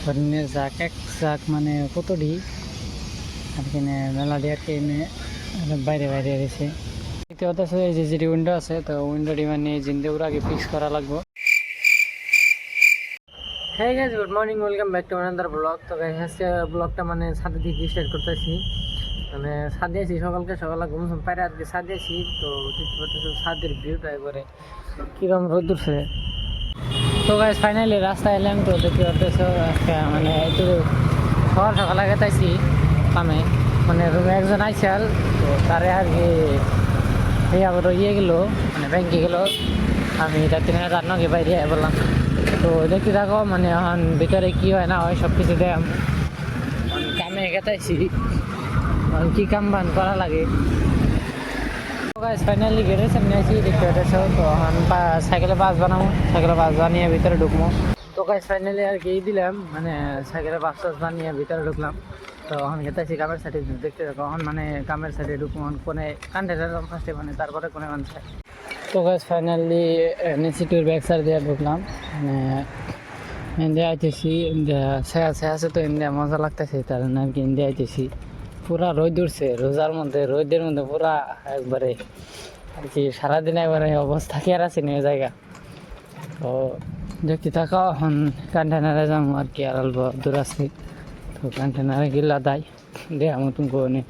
হরিণের জাক এক জাক মানে কতটি আর কিনে মেলাডি আর কি বাইরে বাইরে রয়েছে দেখতে পাচ্ছ। এই যে যেটি উইন্ডো আছে তো উইন্ডোটি মানে জিন্দে পুরো আগে ফিক্স করা লাগবে। হ্যাঁ guys, good morning, welcome back to another blog. তো গাইজ আজকে ব্লগটা মানে ছাদে দিকে স্টার্ট করতেছি। মানে ছাদে আছি সকালে ঘুম পাইরে আর কি ছাদে আছি। তো দেখতে পাচ্ছ ছাদের ভিউটা একবারে কিরম রোদ উঠছে। তো গাইজ ফাইনালি রাস্তায় এলাম। তো দেখতে পাচ্ছ আজকে মানে একটু সকালে গেতাইছি কামে, মানে রুমে একজন আইসাল। তো তারে আর কি এই আবার ইয়ে গেলো মানে ব্যাংকে গেলো। আমি রাত্রি রান্নাকে বাইরে বললাম। তো দেখতে থাকো মানে এখন ভিতরে কি হয় না হয় সব কিছু দেখ। কামে গেতাইছি কি কাম বান করা লাগে। ফাইনালি গেটের সামনে আছি দেখতে পাচ্ছ। তো এখন সাইকেলে বাস বানাবো, সাইকেলে বাস বানিয়ে ভিতরে ঢুকবো। তো গাইজ ফাইনালি আর কি দিলাম মানে সাইকেলে বাস টাস বানিয়ে ভিতরে ঢুকলাম। তো এখন গেতাইছি কামের সাইডে দেখতে থাকো। এখন মানে কামের সাইডে ঢুকবো কোনে কান্ডেটার ফার্স্টে মানে তারপরে কোনে মানুষে। তো guys finally institute back side দিয়ে ঢুকলাম। মানে ইন্ডিয়া আইতেছি, ইন্ডিয়া সে আছে তো ইন্ডিয়া মজা লাগতেছে তার আর কি ইন্ডিয়া আইতেছি। পুরা রোদ উঠছে, রোজার মধ্যে রোদের মধ্যে পুরা একবারে আর কি সারাদিন একবারে অবস্থা কি আর আছে না জায়গা। তো দেখতে থাকা এখন কন্টেনারে যাবো আর কি আর অল্প দূর আছে। তো কন্টেনারে গেলা দায় দেয়া মতন করে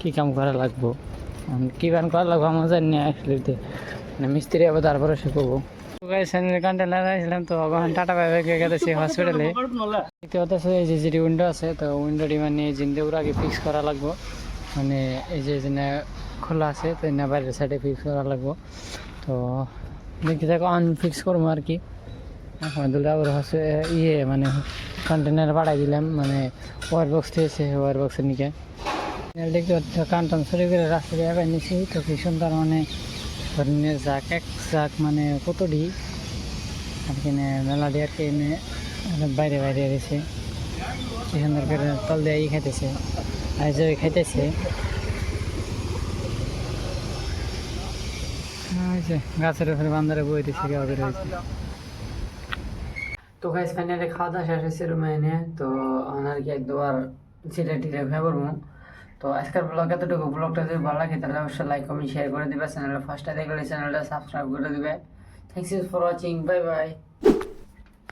কী কাম করা লাগবো, কী কাম করা লাগবো আমার জানি না আসলে। মানে মিস্ত্রি আবার তারপরে সে করবো। কন্টেনার আসলাম। তো এখন টাটা বাইবে গেছে হসপিটালে দেখতে পাচ্ছ। এই যে যেটি উইন্ডো আছে তো উইন্ডোটি মানে জিন্দে পুরো আগে ফিক্স করা লাগবো। মানে এই যে খোলা আছে তো বাইরের সাইডে ফিক্স করা লাগবো। তো দেখতে থাকো আনফিক্স করবো আর কি। আলহামদুলিল্লাহ আবার হচ্ছে ইয়ে মানে কন্টেনার বাড়াই দিলাম মানে ওয়ার বক্স থেকেছে ওয়ার বক্সের নিকে দেখতে পাচ্ছ। কান টান সরি করে রাস্তা দিয়ে আবার নিছি। তো কি সুন্দর মানে হরিণের জাক এক জাক মানে কতটি আর কিনে মেলাডি আর কি বাইরে বাইরে রয়েছে কি সুন্দর করে তল দিয়ে খাইতেছে আইজ খাইতেছে গাছের উপরে বান্দারে বই দিচ্ছে কেউ রয়েছে। তো গাইজ ফাইনালি খাওয়া দাওয়া শেষ হয়েছে রুমে এনে। তো আর কি একবার চিড়ে টিড়ে খেয়ে পড়বো। তো আজকের ব্লগ এতটুকু। ব্লগটা যদি ভালো লাগে তাহলে অবশ্যই লাইক কমেন্ট শেয়ার করে দিবে। চ্যানেলটা ফার্স্টে দেখলে চ্যানেলটা সাবস্ক্রাইব করে দিবে। Thanks you for watching, bye by.